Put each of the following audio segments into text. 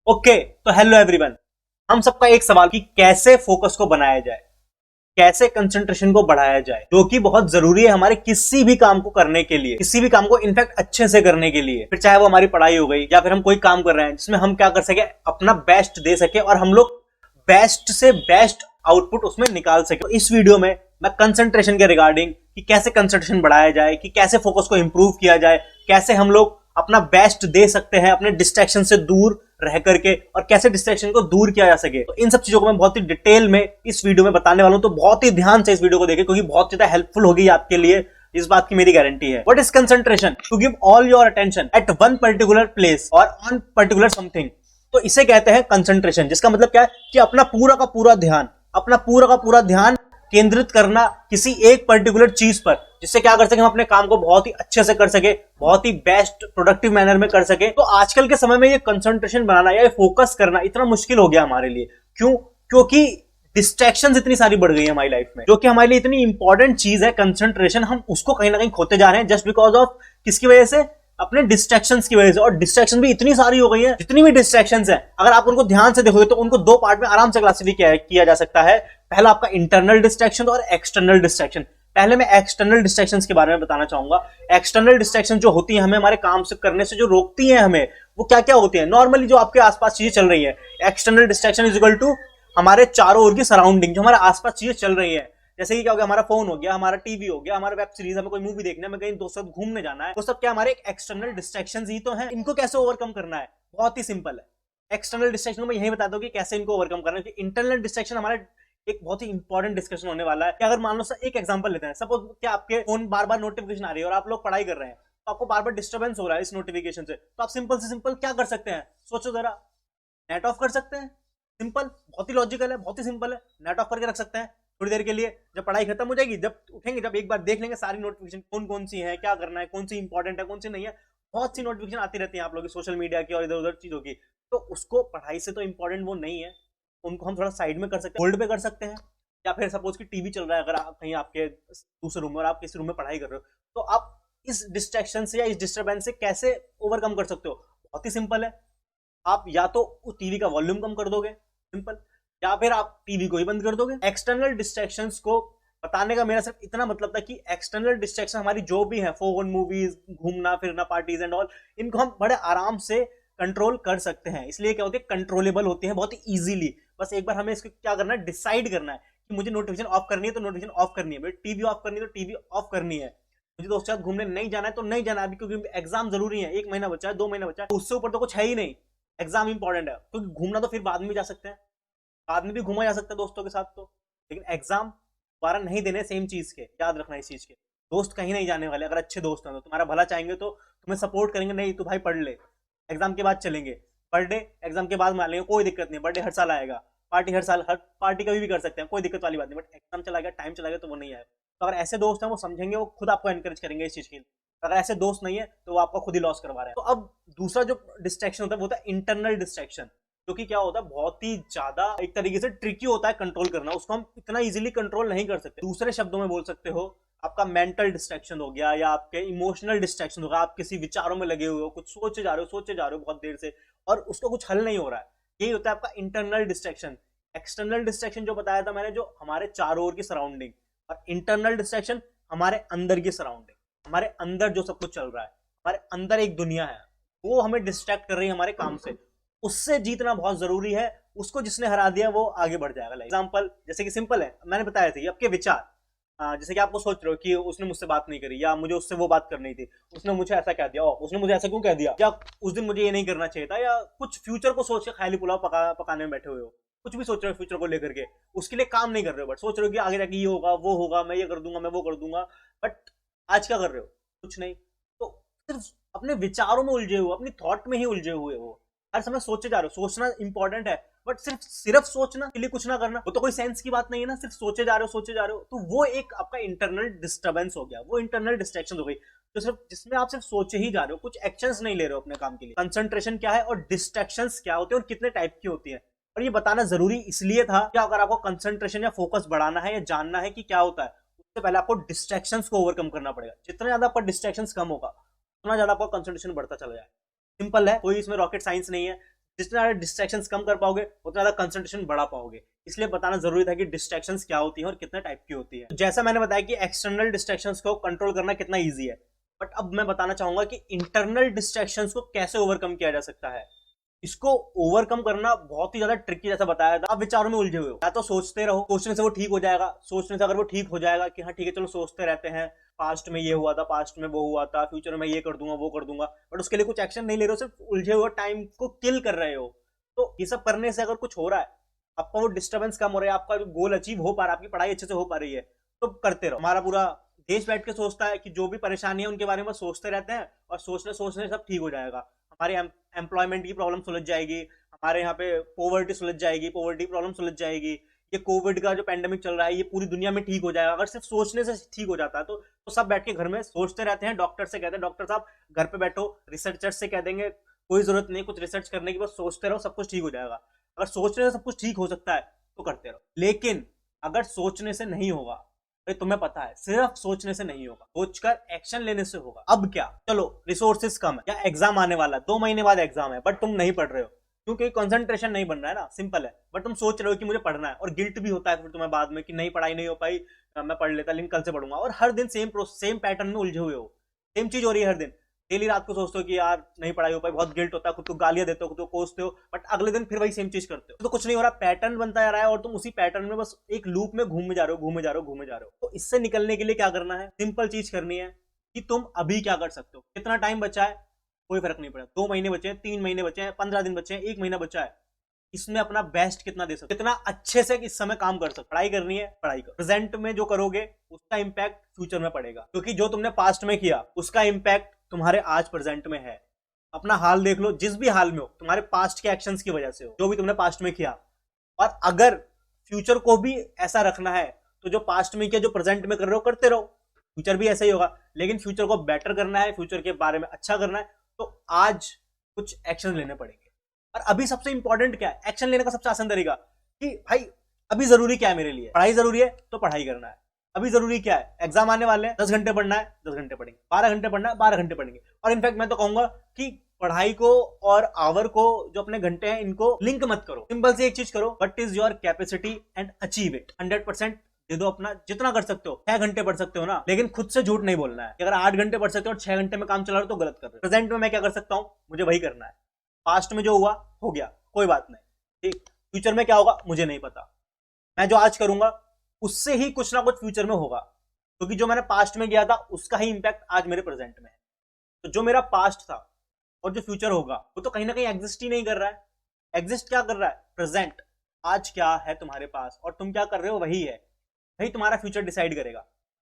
Okay तो hello everyone. हम सबका एक सवाल कि कैसे फोकस को बनाया जाए, कैसे कंसंट्रेशन को बढ़ाया जाए, जो कि बहुत जरूरी है हमारे किसी भी काम को करने के लिए, किसी भी काम को इनफैक्ट अच्छे से करने के लिए। फिर चाहे वो हमारी पढ़ाई हो गई या फिर हम कोई काम कर रहे हैं जिसमें हम क्या कर सके, अपना बेस्ट दे सके और हम लोग बेस्ट से बेस्ट आउटपुट उसमें निकाल सके। तो इस वीडियो में मैं कंसंट्रेशन के रिगार्डिंग कि कैसे कंसंट्रेशन बढ़ाया जाए, कि कैसे फोकस को इंप्रूव किया जाए, कैसे हम लोग अपना बेस्ट दे सकते हैं अपने डिस्ट्रैक्शन से दूर रह करके, और कैसे डिस्ट्रैक्शन को दूर किया जा सके। तो इन सब चीजों को मैं बहुत ही डिटेल में इस वीडियो में बताने वाला हूं, तो बहुत ही ध्यान से इस वीडियो को देखें क्योंकि बहुत ज्यादा हेल्पफुल होगी आपके लिए। इस बात की मेरी गारंटी है। What is concentration? To give all your attention at one particular place और ऑन पर्टिकुलर समथिंग। तो इसे कहते हैं कंसंट्रेशन, जिसका मतलब क्या है कि अपना पूरा का पूरा ध्यान केंद्रित करना किसी एक पर्टिकुलर चीज पर, जिससे क्या कर सके, हम अपने काम को बहुत ही अच्छे से कर सके, बहुत ही बेस्ट प्रोडक्टिव मैनर में कर सके। तो आजकल के समय में ये कंसंट्रेशन बनाना या फोकस करना इतना मुश्किल हो गया हमारे लिए। क्यों? क्योंकि डिस्ट्रैक्शंस इतनी सारी बढ़ गई है हमारी लाइफ में, जो कि हमारे लिए इतनी इंपॉर्टेंट चीज है कंसंट्रेशन, हम उसको कहीं ना कहीं खोते जा रहे हैं जस्ट बिकॉज ऑफ किसकी वजह से? अपने डिस्ट्रैक्शंस की वजह से। और डिस्ट्रैक्शन भी इतनी सारी हो गई है, जितनी भी डिस्ट्रैक्शंस हैं अगर आप उनको ध्यान से देखोगे तो उनको दो पार्ट में आराम से क्लासिफाई किया जा सकता है। पहला आपका इंटरनल डिस्ट्रैक्शन और एक्सटर्नल डिस्ट्रैक्शन। पहले मैं एक्सटर्नल डिस्ट्रैक्शंस के बारे में बताना चाहूंगा। एक्सटर्नल डिस्ट्रैक्शन जो होती है, हमें हमारे काम से करने से जो रोकती है हमें, वो क्या क्या होती है? नॉर्मली जो आपके आसपास चीजें चल रही है, external distraction is equal to हमारे चारों ओर की सराउंडिंग, जो हमारे आसपास चीजें चल रही है। जैसे कि क्या हो गया, हमारा फोन हो गया, हमारा टीवी हो गया, हमारा वेब सीरीज, हमें कोई मूवी देखना है, हमें कहीं दोस्तों के साथ घूमने जाना है, तो सब क्या हमारे एक्सटर्नल डिस्ट्रैक्शंस ही तो हैं। इनको कैसे ओवरकम करना है? बहुत ही सिंपल है। एक्सटर्नल डिस्ट्रैक्शन को मैं यही बताता हूँ कि कैसे इनको ओवरकम करना है। इंटरनल डिस्ट्रैक्शन हमारा एक बहुत ही इंपॉर्टेंट डिस्कशन होने वाला है। कि अगर मान लो एक एग्जांपल लेते हैं, सपोज क्या आपके फोन बार बार नोटिफिकेशन आ रही है और आप लोग पढ़ाई कर रहे हैं, तो आपको बार बार डिस्टर्बेंस हो रहा है इस नोटिफिकेशन से, तो आप सिंपल से सिंपल क्या कर सकते हैं? सोचो जरा, नेट ऑफ कर सकते हैं। सिंपल, बहुत ही लॉजिकल है, बहुत ही सिंपल है। नेट ऑफ करके रख सकते हैं थोड़ी देर के लिए, जब पढ़ाई खत्म हो जाएगी, जब उठेंगे, जब एक बार देख लेंगे सारी नोटिफिकेशन कौन कौन सी है, क्या करना है, कौन सी इंपॉर्टेंट है, कौन सी नहीं है। बहुत सी नोटिफिकेशन आती रहती है आप लोगों की, सोशल मीडिया की और इधर उधर चीजों की। तो उसको, पढ़ाई से तो इंपॉर्टेंट वो नहीं है, उनको हम थोड़ा साइड में कर सकते हैं, होल्ड पे कर सकते हैं। या फिर सपोज कि टीवी चल रहा है, अगर आप कहीं आपके दूसरे रूम में और आप किसी रूम में पढ़ाई कर रहे हो, तो आप इस डिस्ट्रैक्शन से या इस डिस्टर्बेंस से कैसे ओवरकम कर सकते हो? बहुत ही सिंपल है। आप या तो टीवी का वॉल्यूम कम कर दोगे, सिंपल, या फिर आप टीवी को ही बंद कर दोगे। एक्सटर्नल डिस्ट्रैक्शंस को बताने का मेरा सिर्फ इतना मतलब था कि एक्सटर्नल डिस्ट्रैक्शन हमारी जो भी है, फोन, मूवीज, घूमना फिरना, पार्टीज एंड ऑल, इनको हम बड़े आराम से कंट्रोल कर सकते हैं। इसलिए क्या होती है, कंट्रोलेबल होती है बहुत ही इजीली। बस एक बार हमें इसको क्या करना है, डिसाइड करना है कि मुझे नोटिफिकेशन ऑफ करनी है तो नोटिफिकेशन ऑफ करनी है, टीवी ऑफ करनी है तो टीवी ऑफ करनी है, मुझे दोस्तों के साथ घूमने नहीं जाना है तो नहीं जाना अभी, क्योंकि एग्जाम जरूरी है, 1 महीना बचा है, 2 महीना बचा है, उससे ऊपर तो कुछ है ही नहीं। एग्जाम इंपॉर्टेंट है, क्योंकि घूमना तो फिर बाद में भी जा सकते हैं, बाद में भी घूमा जा सकता है दोस्तों के साथ तो, लेकिन एग्जाम दोबारा नहीं देने सेम चीज के, याद रखना इस चीज के। दोस्त कहीं नहीं जाने वाले, अगर अच्छे दोस्त हैं तो तुम्हारा भला चाहेंगे तो तुम्हें सपोर्ट करेंगे, नहीं तू भाई पढ़ ले, एग्जाम के बाद चलेंगे, बर्थडे एग्जाम के बाद मान लेंगे, कोई दिक्कत नहीं, बर्थडे हर साल आएगा, पार्टी हर साल, हर पार्टी कभी भी कर सकते हैं, कोई दिक्कत वाली बात नहीं, बट एग्जाम चला गया, टाइम चला गया तो वो नहीं आएगा। तो अगर ऐसे दोस्त हैं वो समझेंगे, वो खुद आपको एनकरेज करेंगे इस चीज के लिए। अगर ऐसे दोस्त नहीं है तो वो आपको खुद ही लॉस करवा रहे हैं। तो अब दूसरा जो डिस्ट्रैक्शन होता है वो होता है इंटरनल डिस्ट्रैक्शन, जो कि क्या होता है, बहुत ही ज्यादा एक तरीके से ट्रिकी होता है कंट्रोल करना, उसको हम इतना इजीली कंट्रोल नहीं कर सकते। दूसरे शब्दों में बोल सकते हो, आपका मेंटल डिस्ट्रैक्शन हो गया, या आपके इमोशनल डिस्ट्रैक्शन होगा, आप किसी विचारों में लगे हुए हो, कुछ सोचे जा रहे हो बहुत देर से, और उसको कुछ हल नहीं हो रहा है, यही होता है आपका इंटरनल डिस्ट्रैक्शन। एक्सटर्नल डिस्ट्रैक्शन जो बताया था मैंने, जो हमारे चारों ओर की सराउंडिंग, और इंटरनल डिस्ट्रैक्शन हमारे अंदर की सराउंडिंग, हमारे अंदर जो सब कुछ चल रहा है, हमारे अंदर एक दुनिया है, वो हमें डिस्ट्रैक्ट कर रही है हमारे काम से। उससे जीतना बहुत जरूरी है, उसको जिसने हरा दिया वो आगे बढ़ जाएगा। एग्जांपल जैसे कि सिंपल है, मैंने बताया था, आपके विचार, जैसे कि आपको सोच रहे हो कि उसने मुझसे बात नहीं करी, या मुझे उससे वो बात करनी थी, उसने मुझे ऐसा कह दिया, उसने मुझे ऐसा क्यों कह दिया, या उस दिन मुझे ये नहीं करना चाहिए था, या कुछ फ्यूचर को सोच के खाली पुलाव पकाने में बैठे हुए हो, कुछ भी सोच रहे हो फ्यूचर को लेकर के, उसके लिए काम नहीं कर रहे हो, बट सोच रहे हो कि आगे जाके ये होगा, वो होगा, मैं ये कर दूंगा, मैं वो कर दूंगा, बट आज क्या कर रहे हो? कुछ नहीं। तो सिर्फ अपने विचारों में उलझे हुए, अपनी थॉट में ही उलझे हुए हो, हर समय सोचे जा रहे हो। सोचना इंपॉर्टेंट है, बट सिर्फ सोचना के लिए कुछ ना करना, वो तो कोई सेंस की बात नहीं है ना, सिर्फ सोचे जा रहे हो, तो वो एक आपका इंटरनल डिस्टर्बेंस हो गया, वो इंटरनल डिस्ट्रैक्शन हो गई, तो सिर्फ जिसमें आप सिर्फ सोचे ही जा रहे हो, कुछ एक्शंस नहीं ले रहे हो अपने काम के लिए। कंसंट्रेशन क्या है और डिस्ट्रैक्शंस क्या होते हैं और कितने टाइप की होती है, और ये बताना जरूरी इसलिए था कि अगर आपको कंसंट्रेशन या फोकस बढ़ाना है या जानना है कि क्या होता है, उससे पहले आपको डिस्ट्रैक्शंस को ओवरकम करना पड़ेगा। जितना ज्यादा आपका डिस्ट्रैक्शंस कम होगा, उतना ज्यादा आपका कंसंट्रेशन बढ़ता चला जाए। सिंपल है, कोई इसमें रॉकेट साइंस नहीं है। जितना ज्यादा डिस्ट्रैक्शंस कम कर पाओगे उतना ज्यादा कंसंट्रेशन बढ़ा पाओगे। इसलिए बताना जरूरी था कि डिस्ट्रैक्शंस क्या होती हैं और कितने टाइप की होती है। तो जैसा मैंने बताया कि एक्सटर्नल डिस्ट्रैक्शंस को कंट्रोल करना कितना ईजी है, बट अब मैं बताना चाहूंगा कि इंटरनल डिस्ट्रैक्शंस को कैसे ओवरकम किया जा सकता है। इसको ओवरकम करना बहुत ही ज्यादा ट्रिकी, जैसा बताया था। आप विचारों में उलझे हुए हो, या तो सोचते रहो, सोचने से वो ठीक हो जाएगा, सोचने से अगर वो ठीक हो जाएगा कि हाँ ठीक है चलो सोचते रहते हैं, पास्ट में ये हुआ था, पास्ट में वो हुआ था, फ्यूचर में ये कर दूंगा वो कर दूंगा, बट उसके लिए कुछ एक्शन नहीं ले रहे हो, सिर्फ उलझे हुए टाइम को किल कर रहे हो। तो ये सब करने से अगर कुछ हो रहा है, आपका वो डिस्टर्बेंस कम हो रहा है, आपका गोल अचीव हो पा रहा है, आपकी पढ़ाई अच्छे से हो पा रही है, तो करते रहो। हमारा पूरा देश बैठ के सोचता है कि जो भी परेशानी है उनके बारे में सोचते रहते हैं, और सोचने सोचने सब ठीक हो जाएगा। हमारे एम्प्लॉयमेंट की प्रॉब्लम सुलझ जाएगी, हमारे यहाँ पे पोवर्टी सुलझ जाएगी, पोवर्टी प्रॉब्लम सुलझ जाएगी, ये कोविड का जो पेंडेमिक चल रहा है ये पूरी दुनिया में ठीक हो जाएगा। अगर सिर्फ सोचने से ठीक हो जाता है तो सब बैठ के घर में सोचते रहते हैं। डॉक्टर से कहते हैं डॉक्टर साहब घर पे बैठो, रिसर्चर से कह देंगे कोई जरूरत नहीं कुछ रिसर्च करने की, बस सोचते रहो सब कुछ ठीक हो जाएगा। अगर सोचने से सब कुछ ठीक हो सकता है तो करते रहो। लेकिन अगर सोचने से नहीं होगा, तो तुम्हें पता है सिर्फ सोचने से नहीं होगा, सोचकर एक्शन लेने से होगा। अब क्या, चलो रिसोर्सेज कम है या एग्जाम आने वाला है, 2 महीने बाद एग्जाम है, बट तुम नहीं पढ़ रहे हो क्योंकि कंसंट्रेशन नहीं बन रहा है ना, सिंपल है। बट तुम सोच रहे हो कि मुझे पढ़ना है, और गिल्ट भी होता है फिर तुम्हें बाद में कि नहीं पढ़ाई नहीं हो पाई, मैं पढ़ लेता लेकिन कल से पढ़ूंगा। और हर दिन सेम पैटर्न में उलझे हुए हो, सेम चीज हो रही है हर दिन। डेली रात को सोचते हो कि यार नहीं पढ़ाई हो पाई, बहुत गिल्ट होता है, खुद को गालियां देते हो, खुद को कोसते हो, बट अगले दिन फिर वही सेम चीज करते हो। तो कुछ नहीं हो रहा, पैटर्न बनता जा रहा है और तुम उसी पैटर्न में बस एक लूप में घूमे जा रहे हो, घूमे जा रहे हो, घूमे जा रहे हो। तो इससे निकलने के लिए क्या करना है, सिंपल चीज करनी है कि तुम अभी क्या कर सकते हो। कितना टाइम बचा है कोई फर्क नहीं पड़ा, 2 महीने बचे हैं, 3 महीने बचे हैं, 15 दिन बचे हैं, 1 महीना बचा है, इसमें अपना बेस्ट कितना दे सकते, कितना अच्छे से इस समय काम कर सकते। पढ़ाई करनी है पढ़ाई करो, प्रेजेंट में जो करोगे उसका इंपैक्ट फ्यूचर में पड़ेगा, क्योंकि जो तुमने पास्ट में किया उसका इंपैक्ट तुम्हारे आज प्रेजेंट में है। अपना हाल देख लो, जिस भी हाल में हो तुम्हारे पास्ट के एक्शंस की वजह से हो, जो भी तुमने पास्ट में किया। और अगर फ्यूचर को भी ऐसा रखना है तो जो पास्ट में किया जो प्रेजेंट में कर रहे हो करते रहो, फ्यूचर भी ऐसा ही होगा। लेकिन फ्यूचर को बेटर करना है, फ्यूचर के बारे में अच्छा करना है, तो आज कुछ एक्शन लेने पड़ेंगे। और अभी सबसे इंपॉर्टेंट क्या है, एक्शन लेने का सबसे आसान तरीका कि भाई अभी जरूरी क्या है मेरे लिए, पढ़ाई जरूरी है तो पढ़ाई करना है। अभी जरूरी क्या है, एग्जाम आने वाले हैं, 10 घंटे पढ़ना है 10 घंटे पढ़ेंगे, 12 घंटे पढ़ना है 12 घंटे पढ़ेंगे। और इनफैक्ट मैं तो कहूंगा कि पढ़ाई को और आवर को, जो अपने घंटे हैं, इनको लिंक मत करो। सिंपल से एक चीज करो, what is your capacity and achieve it. 100% दे दो अपना, जितना कर सकते हो। 6 घंटे पढ़ सकते हो ना, लेकिन खुद से झूठ नहीं बोलना है। अगर 8 घंटे पढ़ सकते हो और 6 घंटे में काम चला रहे हो तो गलत कर रहे हो। प्रेजेंट में मैं क्या कर सकता हूं, मुझे वही करना है। पास्ट में जो हुआ हो गया, कोई बात नहीं, ठीक। फ्यूचर में क्या होगा मुझे नहीं पता, मैं जो आज करूंगा उससे ही कुछ ना कुछ फ्यूचर में होगा, क्योंकि जो मैंने पास्ट में किया था उसका ही इंपैक्ट आज मेरे प्रेजेंट में है। तो जो मेरा पास्ट था और जो फ्यूचर होगा वो तो कहीं ना कहीं एग्जिस्ट ही नहीं कर रहा है। एग्जिस्ट क्या कर रहा है, प्रेजेंट। आज क्या है तुम्हारे पास और तुम क्या कर रहे हो वही है, वही तुम्हारा फ्यूचर डिसाइड करेगा।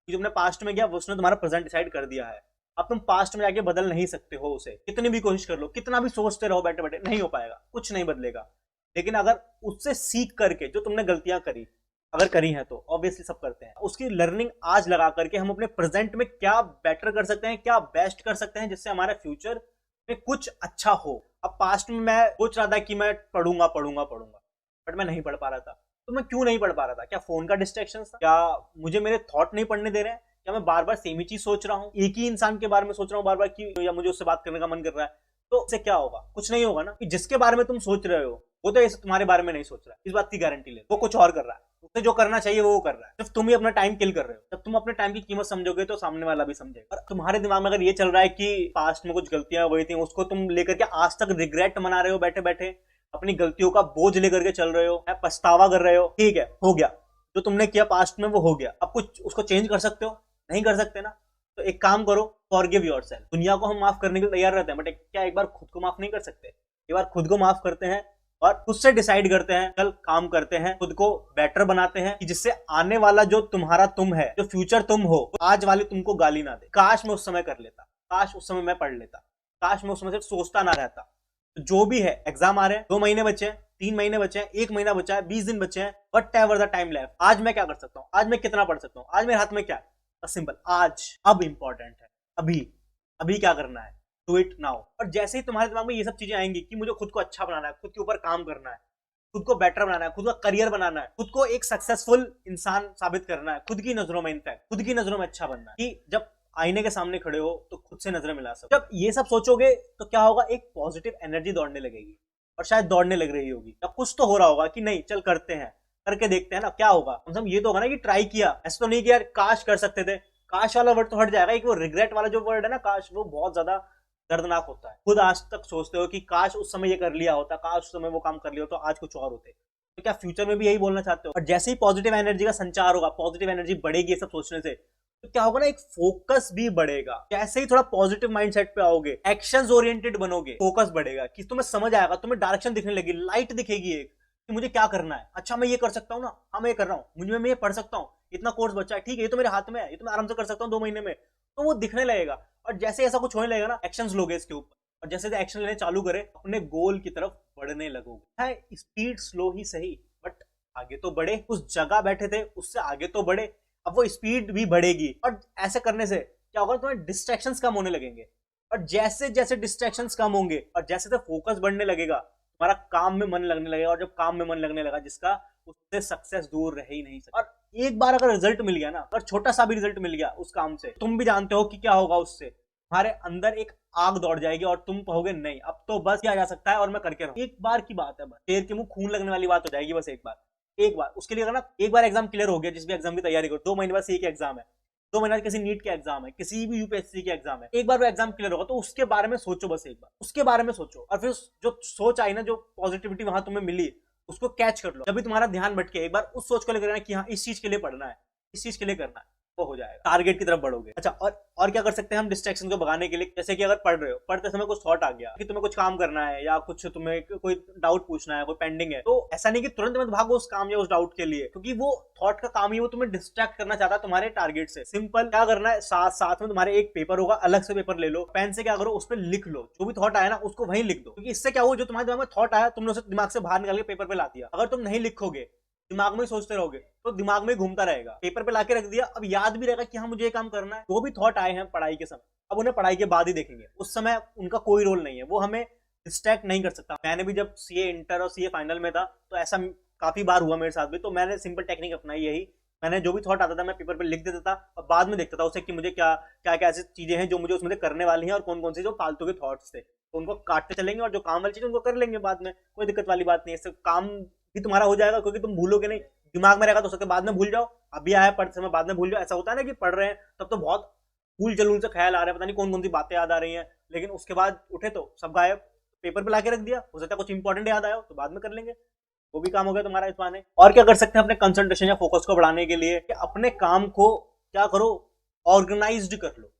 कि तुमने पास्ट में किया उसने तुम्हारा प्रेजेंट डिसाइड कर दिया है। अब तुम पास्ट में जाके बदल नहीं सकते हो उसे, कितनी भी कोशिश कर लो, कितना भी सोचते रहो बैठे बैठे, नहीं हो पाएगा, कुछ नहीं बदलेगा। लेकिन अगर उससे सीख करके, जो तुमने गलतियां करी, अगर करी हैं तो ऑब्वियसली सब करते हैं, उसकी लर्निंग आज लगा करके हम अपने प्रेजेंट में क्या बेटर कर सकते हैं, क्या बेस्ट कर सकते हैं, जिससे हमारे फ्यूचर में कुछ अच्छा हो। अब पास्ट में मैं सोच रहा था कि मैं पढ़ूंगा पढ़ूंगा पढ़ूंगा, बट मैं नहीं पढ़ पा रहा था। तो मैं क्यों नहीं पढ़ पा रहा था, क्या फोन का डिस्ट्रैक्शन था, क्या मुझे मेरे थॉट नहीं पढ़ने दे रहे हैं, क्या मैं बार बार सेम ही चीज सोच रहा हूँ, एक ही इंसान के बारे में सोच रहा हूँ बार बार, कि या मुझे उससे बात करने का मन कर रहा है। तो इससे क्या होगा, कुछ नहीं होगा ना। कि जिसके बारे में तुम सोच रहे हो वो तो ऐसे तुम्हारे बारे में नहीं सोच रहा है, इस बात की गारंटी ले। वो कुछ और कर रहा है, उससे जो करना चाहिए वो कर रहा है, सिर्फ तुम ही अपना टाइम किल कर रहे हो। जब तुम अपने टाइम की कीमत समझोगे तो सामने वाला भी समझेगा। और तुम्हारे दिमाग में अगर ये चल रहा है कि पास्ट में कुछ गलतियां हुई थी, उसको तुम लेकर के आज तक रिग्रेट मना रहे हो, बैठे बैठे अपनी गलतियों का बोझ लेकर के चल रहे हो, पछतावा कर रहे हो, ठीक है हो गया, जो तुमने किया पास्ट में वो हो गया। अब कुछ उसको चेंज कर सकते हो, नहीं कर सकते ना। तो एक काम करो, फॉरगिव योरसेल्फ। दुनिया को हम माफ करने के लिए तैयार रहते हैं, बट क्या एक बार खुद को माफ नहीं कर सकते। एक बार खुद को माफ करते हैं और खुद से डिसाइड करते हैं, कल काम करते हैं, खुद को बेटर बनाते हैं, कि जिससे आने वाला जो तुम्हारा तुम है, जो फ्यूचर तुम हो, आज वाले तुमको गाली ना दे। काश मैं उस समय कर लेता, काश उस समय मैं पढ़ लेता, काश मैं उस समय सिर्फ सोचता ना रहता। तो जो भी है, एग्जाम आ रहे हैं, 2 महीने बचे हैं, 3 महीने बचे हैं, 1 महीना बचा है, 20 दिन बचे हैं, what ever the time left, आज मैं क्या कर सकता हूँ, आज मैं कितना पढ़ सकता हूँ, आज मेरे हाथ में क्या है, सिंपल आज, अब इंपॉर्टेंट है, अभी अभी क्या करना है, डू इट नाउ। और जैसे ही तुम्हारे दिमाग में ये सब चीजें आएंगी कि मुझे खुद को अच्छा बनाना है, खुद के ऊपर काम करना है, खुद को बेटर बनाना है, खुद का करियर बनाना है, खुद को एक सक्सेसफुल इंसान साबित करना है, खुद की नजरों में, इनफैक्ट खुद की नजरों में अच्छा बनना है, कि जब आईने के सामने खड़े हो तो खुद से नजरें मिला सको। जब ये सब सोचोगे तो क्या होगा, एक पॉजिटिव एनर्जी दौड़ने लगेगी। और शायद दौड़ने लग रही होगी, या कुछ तो हो रहा होगा कि नहीं चल करते हैं, करके देखते हैं ना क्या होगा। कम से कम ये तो होगा ना कि ट्राई किया, ऐसा तो नहीं कि यार काश कर सकते थे। काश वाला वर्ड तो हट जाएगा, एक वो रिग्रेट वाला जो वर्ड है ना काश, वो बहुत ज्यादा दर्दनाक होता है। खुद आज तक सोचते हो कि काश उस समय ये कर लिया होता, काश उस समय वो काम कर लिया होता तो आज कुछ और होते। तो क्या फ्यूचर में भी यही बोलना चाहते हो? और जैसे ही पॉजिटिव एनर्जी का संचार होगा, पॉजिटिव एनर्जी बढ़ेगी ये सब सोचने से, तो क्या होगा ना, एक फोकस भी बढ़ेगा। जैसे ही थोड़ा पॉजिटिव माइंडसेट पे आओगे, एक्शंस ओरिएंटेड बनोगे, फोकस बढ़ेगा कि तुम्हें समझ आएगा, तुम्हें डायरेक्शन दिखने लगी, लाइट दिखेगी एक कि मुझे क्या करना है। अच्छा मैं ये कर सकता हूँ ना, हाँ मैं ये कर रहा हूँ, मुझे मैं ये पढ़ सकता हूँ, इतना कोर्स बचा है, ठीक है ये तो मेरे हाथ में है, ये तो मैं आराम से कर सकता हूँ 2 महीने में। तो वो दिखने लगेगा। और जैसे ऐसा कुछ होने लगेगा ना, एक्शंस लोगे इसके ऊपर, और जैसे एक्शन लेने चालू करे, अपने गोल की तरफ बढ़ने लगोगे। है स्पीड स्लो ही सही, बट आगे तो बढ़े। उस जगह बैठे थे उससे आगे तो बढ़े, अब वो स्पीड भी बढ़ेगी। और ऐसे करने से क्या होगा, तुम्हें डिस्ट्रैक्शंस कम होने लगेंगे। और जैसे जैसे डिस्ट्रैक्शंस कम होंगे और जैसे जैसे फोकस बढ़ने लगेगा, तुम्हारा काम में मन लगने लगेगा। और जब काम में मन लगने लगा जिसका, उससे सक्सेस दूर रह ही नहीं सकता। और एक बार अगर रिजल्ट मिल गया ना, अगर छोटा सा भी रिजल्ट मिल गया उस काम से, तुम भी जानते हो कि क्या होगा उससे। तुम्हारे अंदर एक आग दौड़ जाएगी और तुम कहोगे नहीं अब तो बस किया जा सकता है और मैं करके रहूं। एक बार की बात है, बस शेर के मुंह खून लगने वाली बात हो जाएगी। बस एक बार उसके लिए अगर ना एक बार एग्जाम क्लियर हो गया, जिस भी एग्जाम की तैयारी करो, 2 महीने बाद एक एग्जाम है, 2 महीने बाद किसी नीट के एग्जाम है, किसी भी यूपीएससी के एग्जाम है, एक बार वो एग्जाम क्लियर होगा तो उसके बारे में सोचो, बस एक बार उसके बारे में सोचो। और फिर जो सोच आई ना, जो पॉजिटिविटी वहां तुम्हें मिली, उसको कैच कर लो। जब भी तुम्हारा ध्यान भटके, एक बार उस सोच को लेकर कि हाँ इस चीज के लिए पढ़ना है, इस चीज के लिए करना है, वो हो जाएगा, टारगेट की तरफ बढ़ोगे। अच्छा और क्या कर सकते हैं हम डिस्ट्रैक्शन को भगाने के लिए? जैसे कि अगर पढ़ रहे हो, पढ़ते समय कुछ थॉट आ गया कि तुम्हें कुछ काम करना है या कुछ तुम्हें कोई डाउट पूछना है, कोई पेंडिंग है, तो ऐसा नहीं कि तुरंत मत भागो उस काम या उस डाउट के लिए, क्योंकि वो थॉट का काम ही वो तुम्हें डिस्ट्रैक्ट करना चाहता है तुम्हारे टारगेट से। सिंपल क्या करना है, साथ साथ में तुम्हारे एक पेपर होगा, अलग से पेपर ले लो, पेन से क्या करो उस पर लिख लो, जो भी थॉट आया ना उसको वहीं लिख दो। क्योंकि इससे क्या हो, जो तुम्हारे दिमाग में थॉट आया तुमने उसे दिमाग से बाहर निकाल के पेपर पे ला दिया। अगर तुम नहीं लिखोगे, दिमाग में सोचते रहोगे, तो दिमाग में घूमता रहेगा। पेपर पे लाके रख दिया, अब याद भी रहेगा कि हाँ मुझे ये काम करना है। जो भी थॉट आए हैं पढ़ाई के समय, अब उन्हें पढ़ाई के बाद ही देखेंगे, उस समय उनका कोई रोल नहीं है, वो हमें डिस्ट्रैक्ट नहीं कर सकता। मैंने भी जब सीए इंटर और सीए फाइनल में था, तो ऐसा काफी बार हुआ मेरे साथ भी। तो मैंने सिंपल टेक्निक अपनाई यही, मैंने जो भी थॉट आता था मैं पेपर पे लिख देता था और बाद में देखता था उसे कि मुझे क्या क्या क्या ऐसी चीजें हैं जो मुझे उसमें करने वाली हैं और कौन कौन सी जो फालतू के थॉट्स थे, तो उनको काटते चलेंगे और जो काम वाली चीजें उनको कर लेंगे बाद में। कोई दिक्कत वाली बात नहीं है, इससे काम भी तुम्हारा हो जाएगा, क्योंकि तुम भूलोगे नहीं, दिमाग में रहेगा तो सकते बाद में भूल जाओ। अभी आया पढ़ते समय बाद में भूल जाओ। ऐसा होता है ना कि पढ़ रहे हैं तब तो बहुत भूल जलूल से ख्याल आ रहा है, पता नहीं कौन कौन सी बातें याद आ रही हैं, लेकिन उसके बाद उठे तो सब गायब। पेपर पे लाके रख दिया, हो सकता है कुछ इंपॉर्टेंट याद आया तो बाद में कर लेंगे, वो भी काम हो गया तुम्हारा इस बहाने। और क्या कर सकते हैं अपने कंसंट्रेशन या फोकस को बढ़ाने के लिए? कि अपने काम को क्या करो, ऑर्गेनाइज्ड कर लो।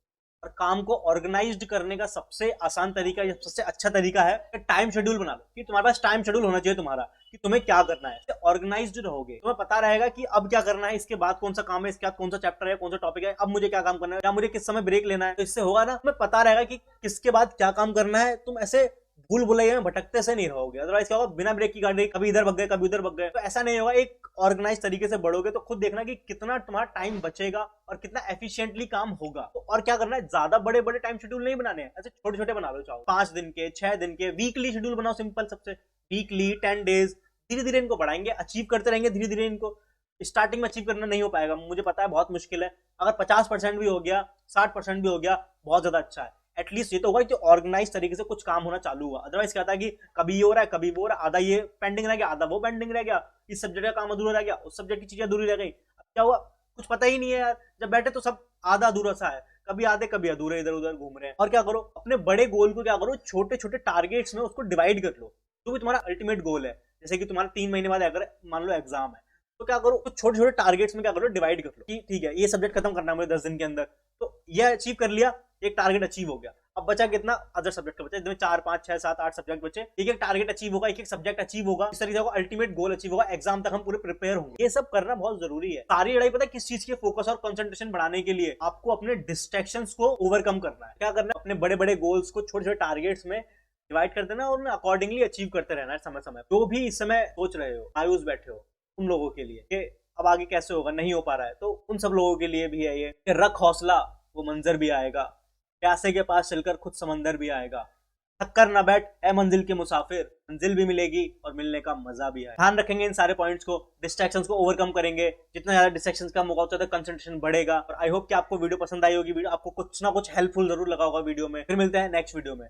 और काम को ऑर्गेनाइज्ड करने का सबसे आसान तरीका या सबसे अच्छा तरीका है कि टाइम शेड्यूल बना लो। कि तुम्हारे पास टाइम शेड्यूल होना चाहिए तुम्हारा, कि तुम्हें क्या करना है। ऑर्गेनाइज्ड रहोगे, तुम्हें पता रहेगा कि अब क्या करना है, इसके बाद कौन सा काम है, इसके बाद कौन सा चैप्टर है, कौन सा टॉपिक है, अब मुझे क्या काम करना है, या मुझे किस समय ब्रेक लेना है। तो इससे होगा ना, तुम्हें पता रहेगा कि किसके बाद क्या काम करना है। तुम ऐसे भूल भुलैया में भटकते से नहीं रहोगे। अदरवाइज क्या होगा, बिना ब्रेक की गाड़ी कभी इधर भग गए कभी उधर भग गए, तो ऐसा नहीं होगा। एक ऑर्गेनाइज तरीके से बढ़ोगे तो खुद देखना कि कितना तुम्हारा टाइम बचेगा और कितना एफिशिएंटली काम होगा। तो और क्या करना है, ज्यादा बड़े बड़े टाइम शेड्यूल नहीं बनाने हैं, ऐसे छोटे छोटे बना लो। चाहो 5 दिन के, 6 दिन के, वीकली शेड्यूल बनाओ। सिंपल सबसे वीकली 10 डेज, धीरे धीरे इनको बढ़ाएंगे, अचीव करते रहेंगे धीरे धीरे इनको। स्टार्टिंग में अचीव करना नहीं हो पाएगा, मुझे पता है बहुत मुश्किल है। अगर 50% भी हो गया, 60% भी हो गया, बहुत ज्यादा अच्छा है। एटलीस्ट ये तो होगा कि ऑर्गेनाइज तरीके से कुछ काम होना चालू हुआ। अदरवाइज क्या था कि कभी ये हो रहा है कभी वो हो रहा है, आधा ये पेंडिंग रह गया, आधा वो पेंडिंग रह गया, इस सब्जेक्ट का काम अधूरा रह गया, उस सब्जेक्ट की चीजें अधूरी रह गई। अब क्या हुआ, कुछ पता ही नहीं है यार। जब बैठे तो सब आधा अधूरा सा है, कभी आधे कभी अधूरे इधर उधर घूम रहे हैं। और क्या करो, अपने बड़े गोल को क्या करो, छोटे छोटे टारगेट्स में उसको डिवाइड कर लो। जो भी तुम्हारा अल्टीमेट गोल है, जैसे कि तुम्हारा 3 महीने बाद अगर मान लो एग्जाम है, तो क्या करो, तो छोटे छोटे टारगेट्स में क्या करो, डिवाइड कर लो कि ठीक है ये सब्जेक्ट खत्म करना है मुझे 10 दिन के अंदर, तो ये अचीव कर लिया, एक टारगेट अचीव हो गया। अब बचा कितना, अदर सब्जेक्ट का बचा, इसमें 4, 5, 6, 7, 8 सब्जेक्ट बचे, एक एक टारगेट अचीव होगा, एक एक सब्जेक्ट अचीव होगा, इस तरीके से अल्टीमेट गोल अचीव होगा, एग्जाम तक हम पूरे प्रिपेयर होंगे। ये सब करना बहुत जरूरी है। सारी लड़ाई पता है किस चीज की, फोकस और कंसंट्रेशन बढ़ाने के लिए आपको अपने डिस्ट्रैक्शंस को ओवरकम करना है। क्या करना है, अपने बड़े बड़े गोल्स को छोटे छोटे टारगेट्स में डिवाइड कर देना और उन्हें अकॉर्डिंगली अचीव करते रहना है समय समय। जो भी इस समय सोच रहे हो, मायूस बैठे हो, उन लोगों के लिए कि अब आगे कैसे होगा, नहीं हो पा रहा है, तो उन सब लोगों के लिए भी है ये कि रख हौसला, वो मंजर भी आएगा, प्यासे के पास चलकर खुद समंदर भी आएगा, थक कर ना बैठ ए मंजिल के मुसाफिर, मंजिल भी मिलेगी और मिलने का मजा भी आएगा। ध्यान रखेंगे इन सारे पॉइंट्स को, डिस्ट्रैक्शंस को ओवरकम करेंगे, जितना ज्यादा डिस्ट्रैक्शंस कम होगा उतना कंसंट्रेशन बढ़ेगा। और आई होप कि आपको वीडियो पसंद आई होगी, वीडियो आपको कुछ ना कुछ हेल्पफुल जरूर लगा होगा वीडियो में। फिर मिलते हैं नेक्स्ट वीडियो में।